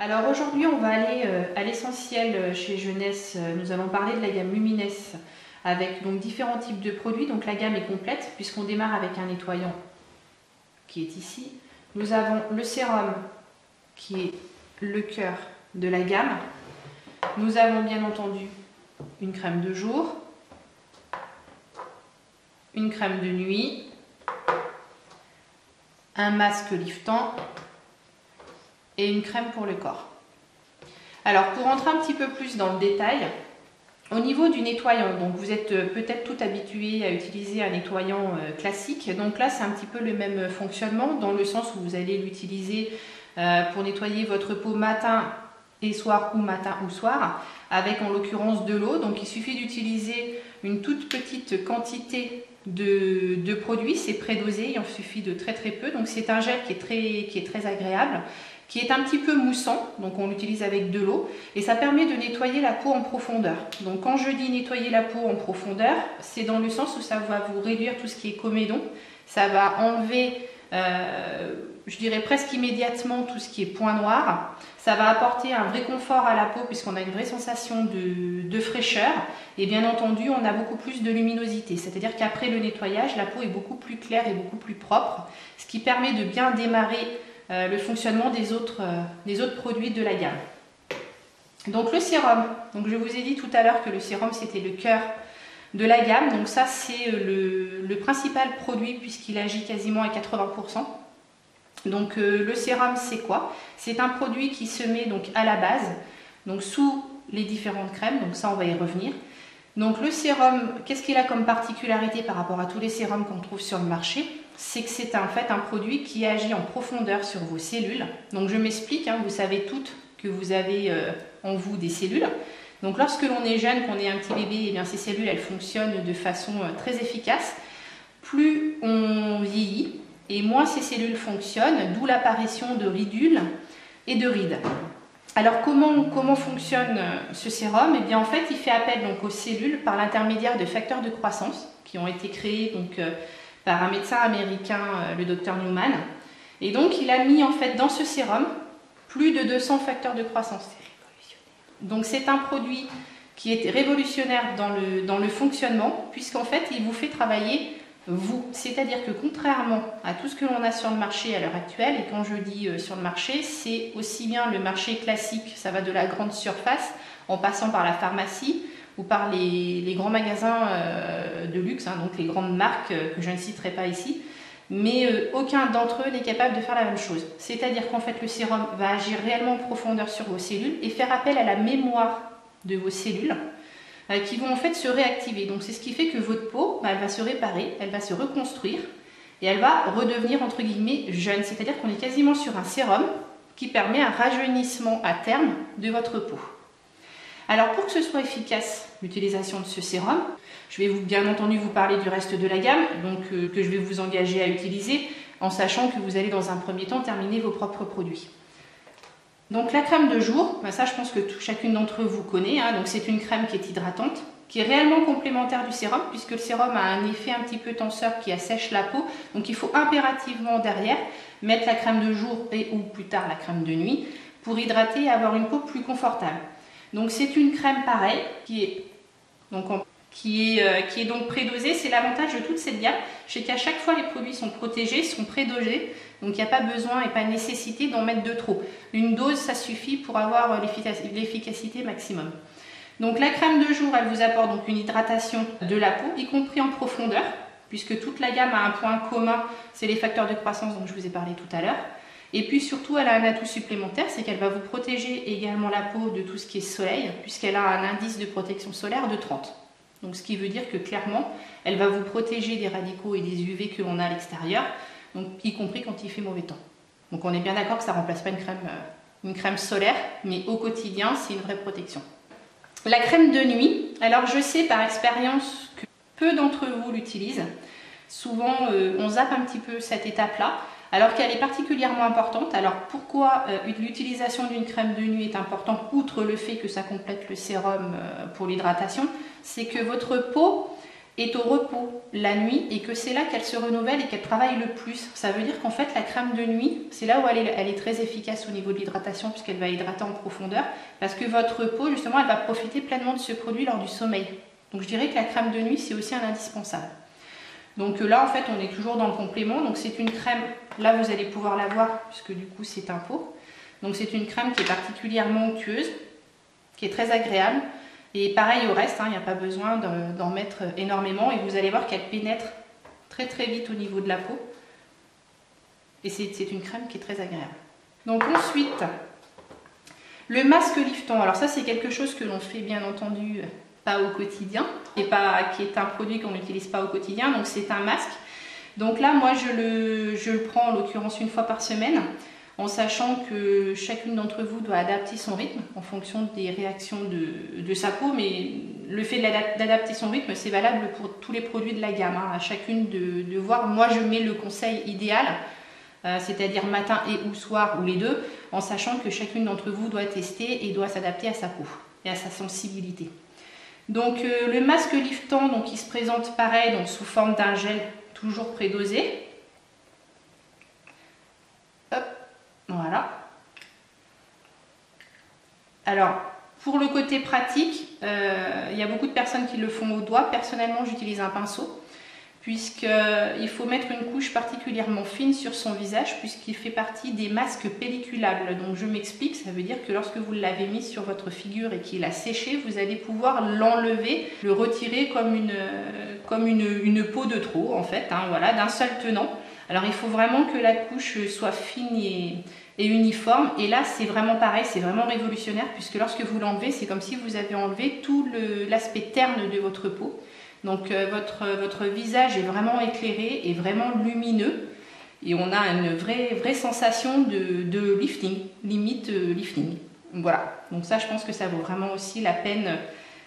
Alors aujourd'hui, on va aller à l'essentiel chez Jeunesse. Nous allons parler de la gamme Lumines avec donc différents types de produits. Donc la gamme est complète puisqu'on démarre avec un nettoyant qui est ici. Nous avons le sérum qui est le cœur de la gamme. Nous avons bien entendu une crème de jour, une crème de nuit, un masque liftant et une crème pour le corps. Alors pour rentrer un petit peu plus dans le détail, au niveau du nettoyant, donc vous êtes peut-être tout habitué à utiliser un nettoyant classique. Donc là c'est un petit peu le même fonctionnement dans le sens où vous allez l'utiliser pour nettoyer votre peau matin et soir ou matin ou soir avec en l'occurrence de l'eau. Donc il suffit d'utiliser une toute petite quantité de produit, c'est prédosé, il en suffit de très peu. Donc c'est un gel qui est très agréable, qui est un petit peu moussant, donc on l'utilise avec de l'eau et ça permet de nettoyer la peau en profondeur. Donc quand je dis nettoyer la peau en profondeur, c'est dans le sens où ça va vous réduire tout ce qui est comédon, ça va enlever je dirais presque immédiatement tout ce qui est point noir, ça va apporter un vrai confort à la peau puisqu'on a une vraie sensation de fraîcheur et bien entendu on a beaucoup plus de luminosité, c'est-à-dire qu'après le nettoyage la peau est beaucoup plus claire et beaucoup plus propre, ce qui permet de bien démarrer le fonctionnement des autres produits de la gamme. Donc le sérum, donc je vous ai dit tout à l'heure que le sérum c'était le cœur de la gamme, donc ça c'est le principal produit puisqu'il agit quasiment à 80%. Donc le sérum c'est quoi? C'est un produit qui se met donc à la base, donc sous les différentes crèmes, donc ça on va y revenir. Donc le sérum, qu'est-ce qu'il a comme particularité par rapport à tous les sérums qu'on trouve sur le marché? C'est que c'est en fait un produit qui agit en profondeur sur vos cellules. Donc je m'explique, hein, vous savez toutes que vous avez en vous des cellules. Donc lorsque l'on est jeune, qu'on est un petit bébé, eh bien ces cellules elles fonctionnent de façon très efficace. Plus on vieillit et moins ces cellules fonctionnent, d'où l'apparition de ridules et de rides. Alors comment fonctionne ce sérum? Eh bien en fait il fait appel donc aux cellules par l'intermédiaire de facteurs de croissance qui ont été créés donc par un médecin américain, le docteur Newman. Et donc il a mis en fait dans ce sérum plus de 200 facteurs de croissance. Donc c'est un produit qui est révolutionnaire dans le fonctionnement puisqu'en fait il vous fait travailler vous. C'est-à-dire que contrairement à tout ce que l'on a sur le marché à l'heure actuelle, et quand je dis sur le marché, c'est aussi bien le marché classique, ça va de la grande surface en passant par la pharmacie ou par les grands magasins de luxe, hein, donc les grandes marques que je ne citerai pas ici, mais aucun d'entre eux n'est capable de faire la même chose. C'est-à-dire qu'en fait le sérum va agir réellement en profondeur sur vos cellules et faire appel à la mémoire de vos cellules qui vont en fait se réactiver. Donc c'est ce qui fait que votre peau, elle va se réparer, elle va se reconstruire et elle va redevenir entre guillemets jeune. C'est-à-dire qu'on est quasiment sur un sérum qui permet un rajeunissement à terme de votre peau. Alors pour que ce soit efficace l'utilisation de ce sérum, je vais bien entendu vous parler du reste de la gamme, donc que je vais vous engager à utiliser en sachant que vous allez dans un premier temps terminer vos propres produits. Donc la crème de jour, ça je pense que chacune d'entre vous connaît, hein, donc c'est une crème qui est hydratante, qui est réellement complémentaire du sérum puisque le sérum a un effet un petit peu tenseur qui assèche la peau, donc il faut impérativement derrière mettre la crème de jour et ou plus tard la crème de nuit pour hydrater et avoir une peau plus confortable. Donc c'est une crème pareille qui est donc prédosée. C'est l'avantage de toute cette gamme, c'est qu'à chaque fois les produits sont protégés, sont prédosés, donc il n'y a pas besoin et pas nécessité d'en mettre de trop. Une dose ça suffit pour avoir l'efficacité maximum. Donc la crème de jour elle vous apporte donc une hydratation de la peau, y compris en profondeur, puisque toute la gamme a un point commun, c'est les facteurs de croissance dont je vous ai parlé tout à l'heure. Et puis surtout, elle a un atout supplémentaire, c'est qu'elle va vous protéger également la peau de tout ce qui est soleil, puisqu'elle a un indice de protection solaire de 30. Donc ce qui veut dire que clairement, elle va vous protéger des radicaux et des UV que l'on a à l'extérieur, donc y compris quand il fait mauvais temps. Donc on est bien d'accord que ça ne remplace pas une crème solaire, mais au quotidien, c'est une vraie protection. La crème de nuit, alors je sais par expérience que peu d'entre vous l'utilisent. Souvent, on zappe un petit peu cette étape-là, alors qu'elle est particulièrement importante. Alors pourquoi l'utilisation d'une crème de nuit est importante, outre le fait que ça complète le sérum pour l'hydratation, c'est que votre peau est au repos la nuit et que c'est là qu'elle se renouvelle et qu'elle travaille le plus. Ça veut dire qu'en fait la crème de nuit, c'est là où elle est très efficace au niveau de l'hydratation puisqu'elle va hydrater en profondeur parce que votre peau justement elle va profiter pleinement de ce produit lors du sommeil. Donc je dirais que la crème de nuit c'est aussi un indispensable. Donc là en fait on est toujours dans le complément, donc c'est une crème, là vous allez pouvoir la voir puisque du coup c'est un pot. Donc c'est une crème qui est particulièrement onctueuse, qui est très agréable. Et pareil au reste, il n'y a pas besoin d'en mettre énormément et vous allez voir qu'elle pénètre très très vite au niveau de la peau. Et c'est une crème qui est très agréable. Donc ensuite, le masque liftant. Alors ça c'est quelque chose que l'on fait bien entendu pas au quotidien et qui est un produit qu'on n'utilise pas au quotidien. Donc c'est un masque. Donc là moi je le prends en l'occurrence une fois par semaine, en sachant que chacune d'entre vous doit adapter son rythme en fonction des réactions de sa peau, mais le fait d'adapter son rythme, c'est valable pour tous les produits de la gamme, à chacune de voir. Moi, je mets le conseil idéal, c'est-à-dire matin et ou soir, ou les deux, en sachant que chacune d'entre vous doit tester et doit s'adapter à sa peau et à sa sensibilité. Donc, le masque liftant, donc, il se présente pareil, donc, sous forme d'un gel, toujours prédosé. Voilà. Alors, pour le côté pratique, il y a beaucoup de personnes qui le font au doigt. Personnellement, j'utilise un pinceau, puisqu'il faut mettre une couche particulièrement fine sur son visage, puisqu'il fait partie des masques pelliculables. Donc, je m'explique, ça veut dire que lorsque vous l'avez mis sur votre figure et qu'il a séché, vous allez pouvoir l'enlever, le retirer comme une peau de trop, en fait, voilà, d'un seul tenant. Alors il faut vraiment que la couche soit fine et uniforme, et là c'est vraiment pareil, c'est vraiment révolutionnaire puisque lorsque vous l'enlevez, c'est comme si vous avez enlevé tout l'aspect terne de votre peau. Donc votre visage est vraiment éclairé et vraiment lumineux et on a une vraie sensation de lifting, limite lifting. Voilà, donc ça je pense que ça vaut vraiment aussi la peine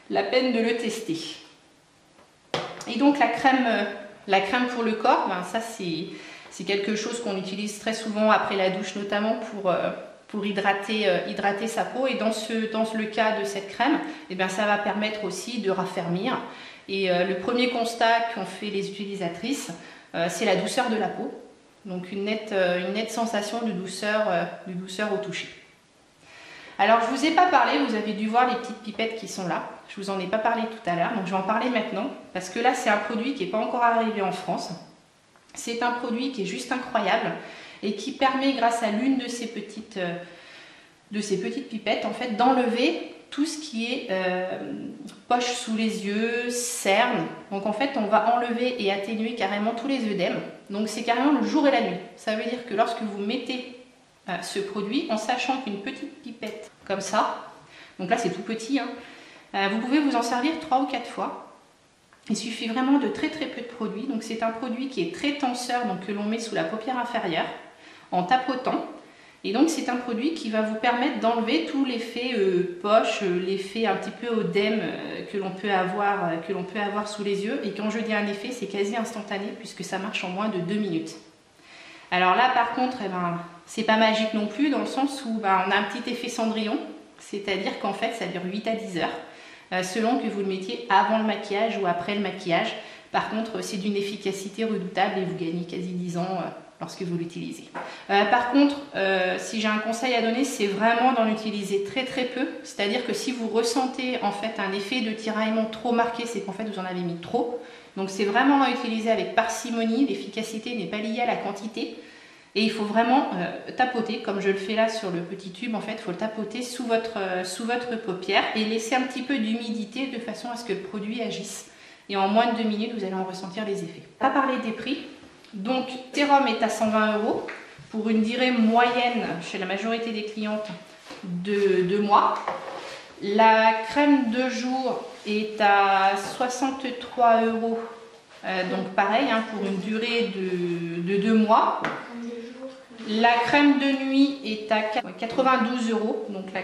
de le tester. Et donc la crème pour le corps, ben ça c'est quelque chose qu'on utilise très souvent après la douche, notamment pour hydrater sa peau. Et dans le cas de cette crème, eh bien, ça va permettre aussi de raffermir. Et le premier constat qu'ont fait les utilisatrices, c'est la douceur de la peau. Donc une nette sensation de douceur au toucher. Alors je ne vous ai pas parlé, vous avez dû voir les petites pipettes qui sont là. Je ne vous en ai pas parlé tout à l'heure, donc je vais en parler maintenant. Parce que là c'est un produit qui n'est pas encore arrivé en France. C'est un produit qui est juste incroyable et qui permet, grâce à l'une de ces petites pipettes, en fait, d'enlever tout ce qui est poche sous les yeux, cernes. Donc en fait, on va enlever et atténuer carrément tous les œdèmes. Donc c'est carrément le jour et la nuit. Ça veut dire que lorsque vous mettez ce produit, en sachant qu'une petite pipette comme ça, donc là c'est tout petit, vous pouvez vous en servir 3 ou 4 fois. Il suffit vraiment de très peu de produit. Donc c'est un produit qui est très tenseur, donc que l'on met sous la paupière inférieure en tapotant. Et donc c'est un produit qui va vous permettre d'enlever tout l'effet poche, l'effet un petit peu œdème que l'on peut avoir sous les yeux. Et quand je dis un effet, c'est quasi instantané puisque ça marche en moins de 2 minutes. Alors là par contre, c'est pas magique non plus, dans le sens où on a un petit effet Cendrillon, c'est-à-dire qu'en fait ça dure 8 à 10 heures. Selon que vous le mettiez avant le maquillage ou après le maquillage. Par contre, c'est d'une efficacité redoutable et vous gagnez quasi 10 ans lorsque vous l'utilisez. Par contre, si j'ai un conseil à donner, c'est vraiment d'en utiliser très peu. C'est-à-dire que si vous ressentez en fait un effet de tiraillement trop marqué, c'est qu'en fait vous en avez mis trop. Donc c'est vraiment à utiliser avec parcimonie. L'efficacité n'est pas liée à la quantité. Et il faut vraiment tapoter, comme je le fais là sur le petit tube, en fait, il faut le tapoter sous votre paupière et laisser un petit peu d'humidité de façon à ce que le produit agisse. Et en moins de 2 minutes, vous allez en ressentir les effets. On va parler des prix. Donc, le sérum est à 120 € pour une durée moyenne chez la majorité des clientes de 2 mois. La crème de jour est à 63 €, donc pareil, pour une durée de 2 mois. La crème de nuit est à 92 €, donc la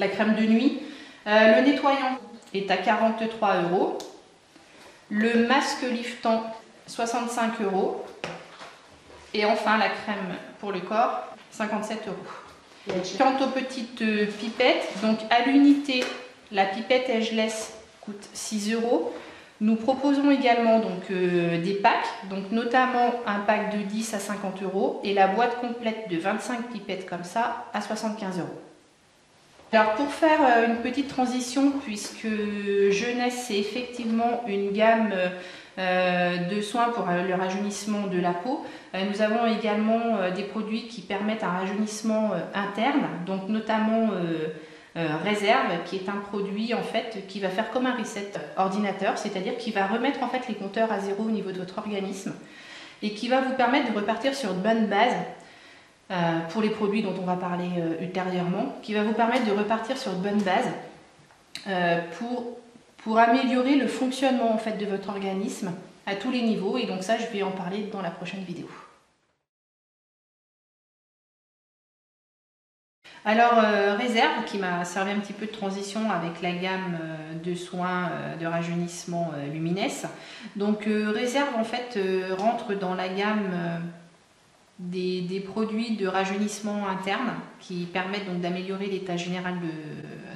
crème de nuit. Le nettoyant est à 43 €. Le masque liftant, 65 €. Et enfin, la crème pour le corps, 57 €. Quant aux petites pipettes, donc à l'unité, la pipette Ageless coûte 6 €. Nous proposons également donc, des packs, donc notamment un pack de 10 à 50 € et la boîte complète de 25 pipettes comme ça à 75 €. Alors pour faire une petite transition, puisque Jeunesse c'est effectivement une gamme de soins pour le rajeunissement de la peau, nous avons également des produits qui permettent un rajeunissement interne, donc notamment Réserve, qui est un produit en fait qui va faire comme un reset ordinateur, c'est-à-dire qui va remettre en fait les compteurs à zéro au niveau de votre organisme et qui va vous permettre de repartir sur de bonnes bases. Pour les produits dont on va parler ultérieurement, qui va vous permettre de repartir sur de bonnes bases pour améliorer le fonctionnement en fait de votre organisme à tous les niveaux, et donc ça je vais en parler dans la prochaine vidéo. Alors Réserve, qui m'a servi un petit peu de transition avec la gamme de soins de rajeunissement Lumines. Donc Réserve en fait rentre dans la gamme des produits de rajeunissement interne qui permettent donc d'améliorer l'état général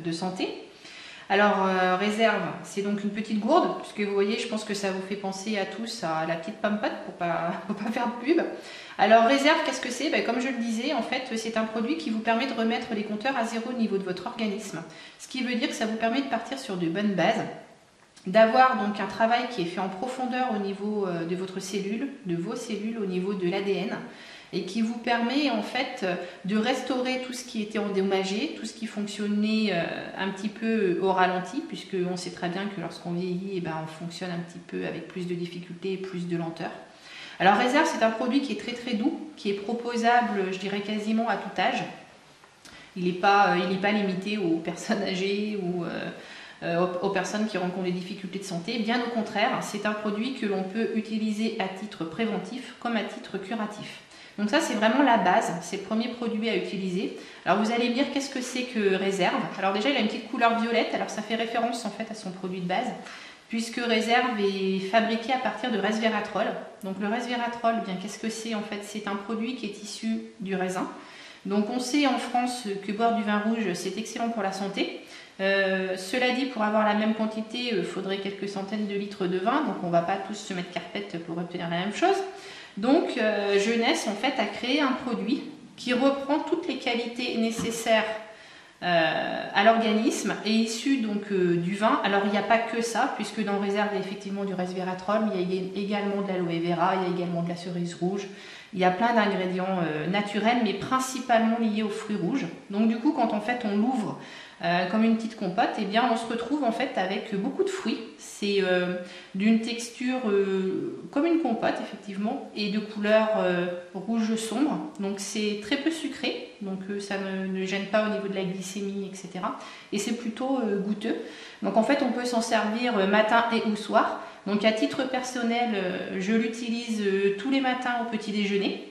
de santé. Alors Réserve, c'est donc une petite gourde, puisque vous voyez, je pense que ça vous fait penser à tous à la petite pompette pour pas faire de pub. Alors Réserve, qu'est-ce que c'est? Comme je le disais, en fait, c'est un produit qui vous permet de remettre les compteurs à zéro au niveau de votre organisme. Ce qui veut dire que ça vous permet de partir sur de bonnes bases, d'avoir donc un travail qui est fait en profondeur au niveau de votre cellule, de vos cellules, au niveau de l'ADN, et qui vous permet en fait de restaurer tout ce qui était endommagé, tout ce qui fonctionnait un petit peu au ralenti, puisqu'on sait très bien que lorsqu'on vieillit, on fonctionne un petit peu avec plus de difficultés et plus de lenteur. Alors Réserve, c'est un produit qui est très très doux, qui est proposable, je dirais quasiment à tout âge. Il n'est pas limité aux personnes âgées ou aux personnes qui rencontrent des difficultés de santé. Bien au contraire, c'est un produit que l'on peut utiliser à titre préventif comme à titre curatif. Donc ça, c'est vraiment la base, c'est le premier produit à utiliser. Alors vous allez me dire, qu'est-ce que c'est que Réserve? Alors déjà, il a une petite couleur violette, alors ça fait référence en fait à son produit de base, puisque Réserve est fabriqué à partir de resveratrol. Donc le resveratrol, qu'est-ce que c'est en fait? C'est un produit qui est issu du raisin. Donc on sait en France que boire du vin rouge, c'est excellent pour la santé. Cela dit, pour avoir la même quantité, il faudrait quelques centaines de litres de vin, donc on ne va pas tous se mettre carpette pour obtenir la même chose. Donc Jeunesse en fait a créé un produit qui reprend toutes les qualités nécessaires à l'organisme et issu donc du vin. Alors il n'y a pas que ça, puisque dans Réserve il y a effectivement du resveratrol, mais il y a également de l'aloe vera, il y a également de la cerise rouge. Il y a plein d'ingrédients naturels, mais principalement liés aux fruits rouges. Donc du coup, quand en fait on l'ouvre comme une petite compote, on se retrouve en fait avec beaucoup de fruits. C'est d'une texture comme une compote effectivement, et de couleur rouge sombre. Donc c'est très peu sucré, donc ça ne gêne pas au niveau de la glycémie, etc. Et c'est plutôt goûteux. Donc en fait on peut s'en servir matin et ou soir. Donc à titre personnel, je l'utilise tous les matins au petit déjeuner.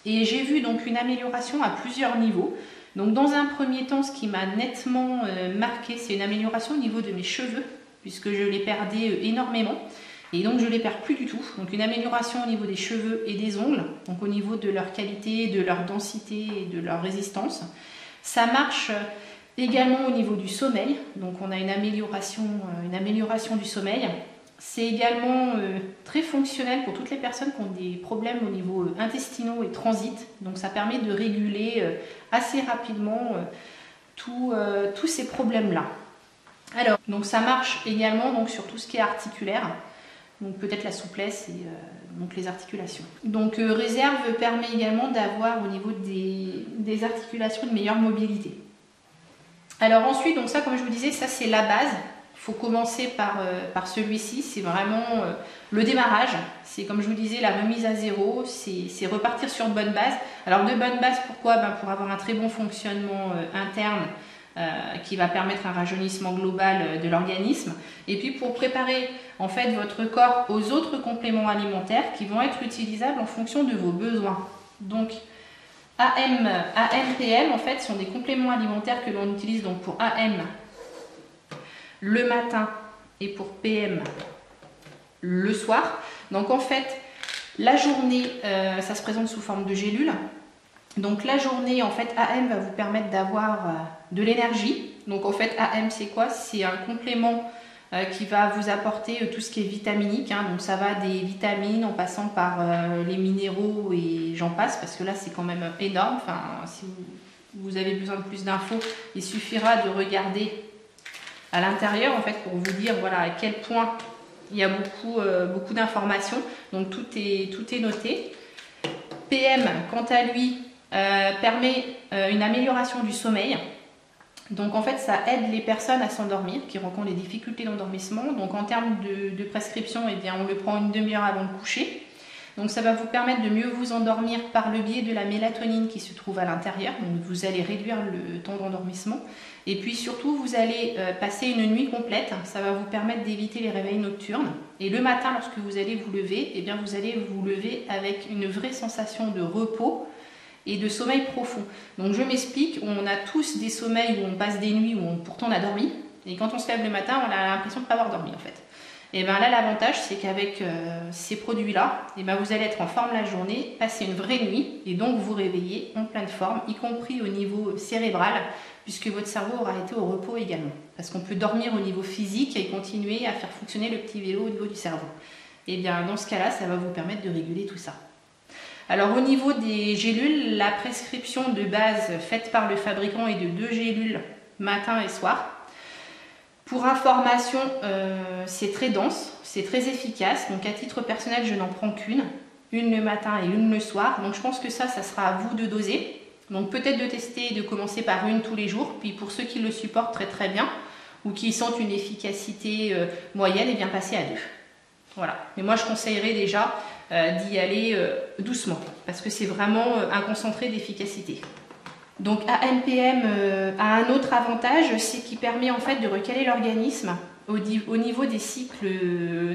Et j'ai vu donc une amélioration à plusieurs niveaux. Donc dans un premier temps, ce qui m'a nettement marqué, c'est une amélioration au niveau de mes cheveux, puisque je les perdais énormément. Et donc je ne les perds plus du tout. Donc une amélioration au niveau des cheveux et des ongles, donc au niveau de leur qualité, de leur densité et de leur résistance. Ça marche également au niveau du sommeil. Donc on a une amélioration du sommeil. C'est également très fonctionnel pour toutes les personnes qui ont des problèmes au niveau intestinaux et transit. Donc ça permet de réguler assez rapidement tous ces problèmes-là. Alors, donc ça marche également donc, sur tout ce qui est articulaire. Donc peut-être la souplesse et donc les articulations. Donc Réserve permet également d'avoir au niveau des articulations une meilleure mobilité. Alors ensuite, donc ça comme je vous disais, ça c'est la base. Il faut commencer par celui-ci, c'est vraiment le démarrage. C'est comme je vous disais, la remise à zéro, c'est repartir sur de bonnes bases. Alors de bonnes bases, pourquoi? Pour avoir un très bon fonctionnement interne qui va permettre un rajeunissement global de l'organisme. Et puis pour préparer en fait votre corps aux autres compléments alimentaires qui vont être utilisables en fonction de vos besoins. Donc AM, PM en fait sont des compléments alimentaires que l'on utilise donc pour AM le matin et pour PM le soir. Donc en fait la journée ça se présente sous forme de gélules. Donc la journée en fait AM va vous permettre d'avoir de l'énergie. Donc en fait AM c'est quoi? C'est un complément qui va vous apporter tout ce qui est vitaminique, hein. Donc ça va des vitamines en passant par les minéraux et j'en passe, parce que là c'est quand même énorme. Enfin, si vous avez besoin de plus d'infos, il suffira de regarder à l'intérieur en fait pour vous dire voilà à quel point il y a beaucoup d'informations. Donc tout est noté. PM quant à lui permet une amélioration du sommeil. Donc en fait ça aide les personnes à s'endormir qui rencontrent des difficultés d'endormissement. Donc en termes de prescription, eh bien, on le prend une demi-heure avant le coucher. Donc ça va vous permettre de mieux vous endormir par le biais de la mélatonine qui se trouve à l'intérieur. Donc vous allez réduire le temps d'endormissement. Et puis surtout, vous allez passer une nuit complète. Ça va vous permettre d'éviter les réveils nocturnes. Et le matin, lorsque vous allez vous lever, eh bien, vous allez vous lever avec une vraie sensation de repos et de sommeil profond. Donc je m'explique, on a tous des sommeils où on passe des nuits où pourtant on a dormi. Et quand on se lève le matin, on a l'impression de ne pas avoir dormi en fait. Et bien là, l'avantage, c'est qu'avec ces produits-là, et ben vous allez être en forme la journée, passer une vraie nuit, et donc vous réveiller en pleine forme, y compris au niveau cérébral, puisque votre cerveau aura été au repos également. Parce qu'on peut dormir au niveau physique et continuer à faire fonctionner le petit vélo au niveau du cerveau. Et bien dans ce cas-là, ça va vous permettre de réguler tout ça. Alors au niveau des gélules, la prescription de base faite par le fabricant est de 2 gélules matin et soir. Pour information, c'est très dense, c'est très efficace. Donc à titre personnel, je n'en prends qu'une le matin et une le soir. Donc je pense que ça sera à vous de doser. Donc peut-être de tester et de commencer par une tous les jours. Puis pour ceux qui le supportent très très bien ou qui sentent une efficacité moyenne, et bien passer à 2. Voilà. Mais moi je conseillerais déjà d'y aller doucement parce que c'est vraiment un concentré d'efficacité. Donc ANPM a un autre avantage, c'est qu'il permet en fait de recaler l'organisme au niveau des cycles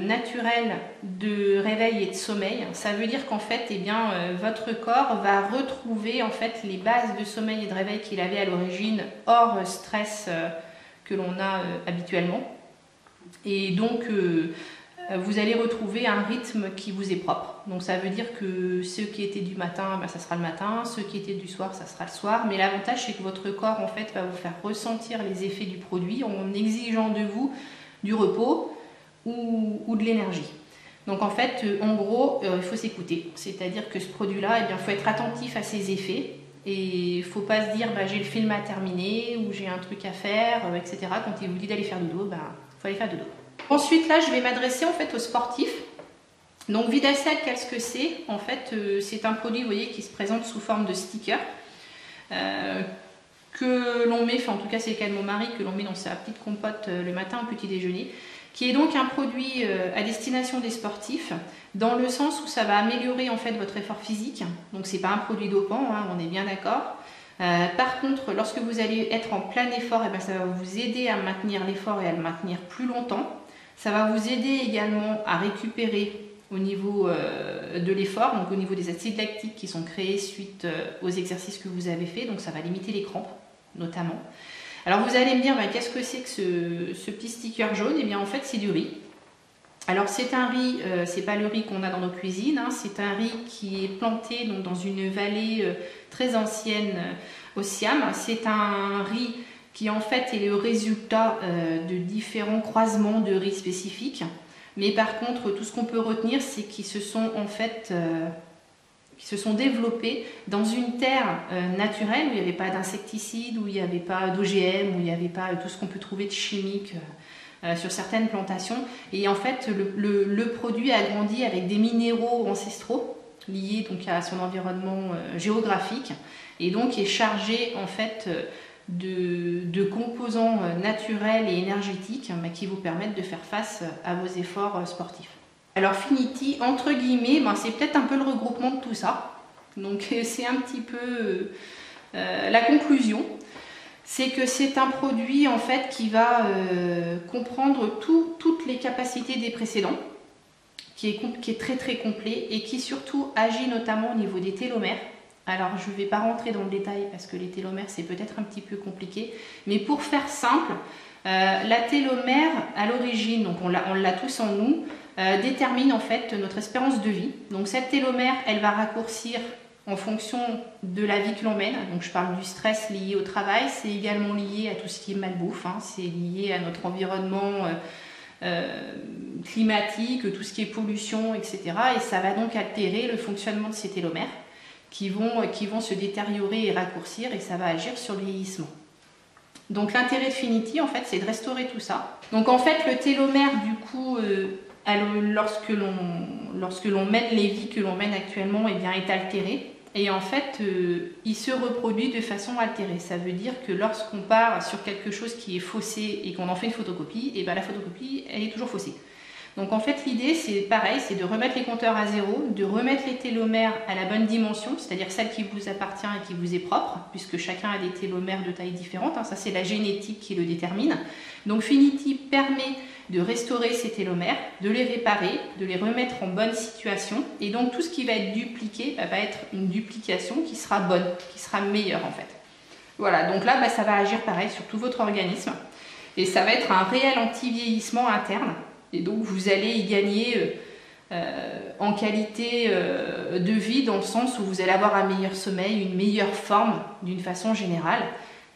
naturels de réveil et de sommeil. Ça veut dire qu'en fait, eh bien, votre corps va retrouver en fait les bases de sommeil et de réveil qu'il avait à l'origine hors stress que l'on a habituellement. Et donc vous allez retrouver un rythme qui vous est propre. Donc ça veut dire que ceux qui étaient du matin, ben, ça sera le matin, ceux qui étaient du soir, ça sera le soir. Mais l'avantage, c'est que votre corps en fait va vous faire ressentir les effets du produit en exigeant de vous du repos ou de l'énergie. Donc en fait, en gros, il faut s'écouter. C'est-à-dire que ce produit-là, eh bien, il faut être attentif à ses effets. Et il ne faut pas se dire bah, j'ai le film à terminer ou j'ai un truc à faire, etc. Quand il vous dit d'aller faire dodo, bah, faut aller faire dodo. Ensuite, là, je vais m'adresser en fait aux sportifs. Donc, Vidacell, qu'est-ce que c'est? En fait, c'est un produit, vous voyez, qui se présente sous forme de sticker que l'on met, enfin en tout cas c'est le cas de mon mari, que l'on met dans sa petite compote le matin au petit déjeuner, qui est donc un produit à destination des sportifs, dans le sens où ça va améliorer en fait votre effort physique. Donc, c'est pas un produit dopant, hein, on est bien d'accord. Par contre, lorsque vous allez être en plein effort, eh bien, ça va vous aider à maintenir l'effort et à le maintenir plus longtemps. Ça va vous aider également à récupérer au niveau de l'effort, donc au niveau des acides lactiques qui sont créés suite aux exercices que vous avez fait. Donc ça va limiter les crampes notamment. Alors vous allez me dire, ben, qu'est-ce que c'est que ce petit sticker jaune? Eh bien en fait c'est du riz. Alors c'est un riz, c'est pas le riz qu'on a dans nos cuisines, hein, c'est un riz qui est planté donc, dans une vallée très ancienne au Siam. C'est un riz qui en fait est le résultat de différents croisements de riz spécifiques. Mais par contre, tout ce qu'on peut retenir, c'est qu'ils se sont en fait développés dans une terre naturelle où il n'y avait pas d'insecticides, où il n'y avait pas d'OGM, où il n'y avait pas tout ce qu'on peut trouver de chimique sur certaines plantations. Et en fait, le produit a grandi avec des minéraux ancestraux liés donc à son environnement géographique et donc est chargé en fait de composants naturels et énergétiques qui vous permettent de faire face à vos efforts sportifs. Alors Finity, entre guillemets, ben, c'est peut-être un peu le regroupement de tout ça. Donc c'est un petit peu la conclusion. C'est que c'est un produit en fait qui va comprendre toutes les capacités des précédents, qui est très très complet et qui surtout agit notamment au niveau des télomères. Alors je ne vais pas rentrer dans le détail parce que les télomères c'est peut-être un petit peu compliqué, mais pour faire simple, la télomère à l'origine, donc on l'a tous en nous, détermine en fait notre espérance de vie. Donc cette télomère, elle va raccourcir en fonction de la vie que l'on mène. Donc je parle du stress lié au travail, c'est également lié à tout ce qui est malbouffe, hein. C'est lié à notre environnement climatiques, tout ce qui est pollution, etc. Et ça va donc altérer le fonctionnement de ces télomères qui vont se détériorer et raccourcir, et ça va agir sur le vieillissement. Donc l'intérêt de Finity, en fait, c'est de restaurer tout ça. Donc en fait, le télomère, du coup, lorsque l'on mène les vies que l'on mène actuellement, eh bien, est altéré. Et en fait, il se reproduit de façon altérée. Ça veut dire que lorsqu'on part sur quelque chose qui est faussé et qu'on en fait une photocopie, et bien la photocopie, elle est toujours faussée. Donc en fait, l'idée, c'est pareil, c'est de remettre les compteurs à zéro, de remettre les télomères à la bonne dimension, c'est-à-dire celle qui vous appartient et qui vous est propre, puisque chacun a des télomères de taille différente, hein, ça c'est la génétique qui le détermine. Donc Finity permet de restaurer ces télomères, de les réparer, de les remettre en bonne situation, et donc tout ce qui va être dupliqué va être une duplication qui sera bonne, qui sera meilleure en fait. Voilà, donc là, ça va agir pareil sur tout votre organisme, et ça va être un réel anti-vieillissement interne. Et donc vous allez y gagner en qualité de vie, dans le sens où vous allez avoir un meilleur sommeil, une meilleure forme d'une façon générale.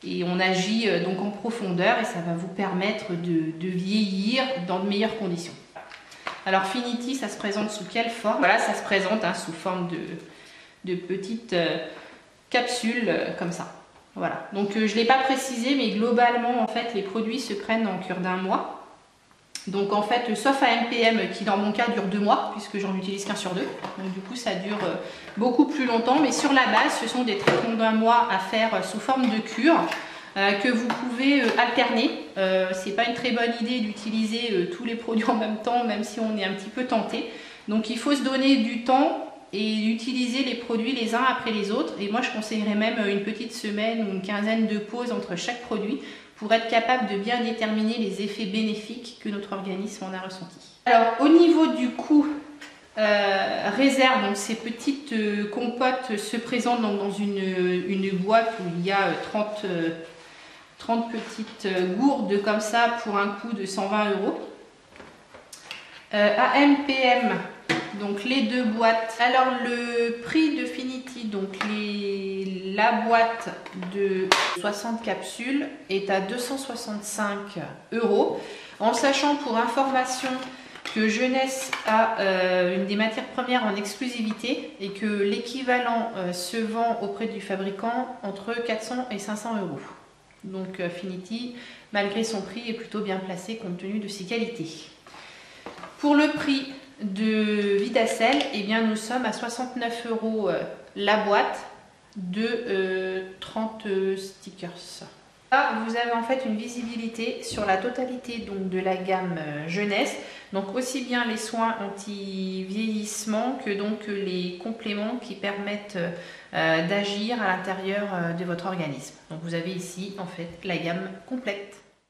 Et on agit donc en profondeur, et ça va vous permettre de vieillir dans de meilleures conditions. Alors Finity, ça se présente sous quelle forme? Voilà, ça se présente sous forme de petites capsules comme ça. Voilà. Donc je ne l'ai pas précisé, mais globalement en fait les produits se prennent en cure d'1 mois. Donc en fait, sauf AMPM qui dans mon cas dure 2 mois, puisque j'en utilise qu'un sur 2. Donc du coup ça dure beaucoup plus longtemps, mais sur la base ce sont des traitements d'1 mois à faire sous forme de cure que vous pouvez alterner. C'est pas une très bonne idée d'utiliser tous les produits en même temps, même si on est un petit peu tenté. Donc il faut se donner du temps et utiliser les produits les uns après les autres. Et moi je conseillerais même une petite semaine ou une quinzaine de pauses entre chaque produit, pour être capable de bien déterminer les effets bénéfiques que notre organisme en a ressentis. Alors au niveau du coût réserve, donc ces petites compotes se présentent donc dans une boîte où il y a 30 petites gourdes comme ça pour un coût de 120 €. AMPM, donc les 2 boîtes. Alors le prix de Finity, donc la boîte de 60 capsules est à 265 €, en sachant pour information que Jeunesse a une des matières premières en exclusivité et que l'équivalent se vend auprès du fabricant entre 400 et 500 €. Donc Finity, malgré son prix, est plutôt bien placé compte tenu de ses qualités. Pour le prix de Vidacel, eh bien nous sommes à 69 € la boîte de 30 stickers. Là, vous avez en fait une visibilité sur la totalité donc, de la gamme jeunesse, donc aussi bien les soins anti-vieillissement que donc les compléments qui permettent d'agir à l'intérieur de votre organisme. Donc vous avez ici en fait la gamme complète.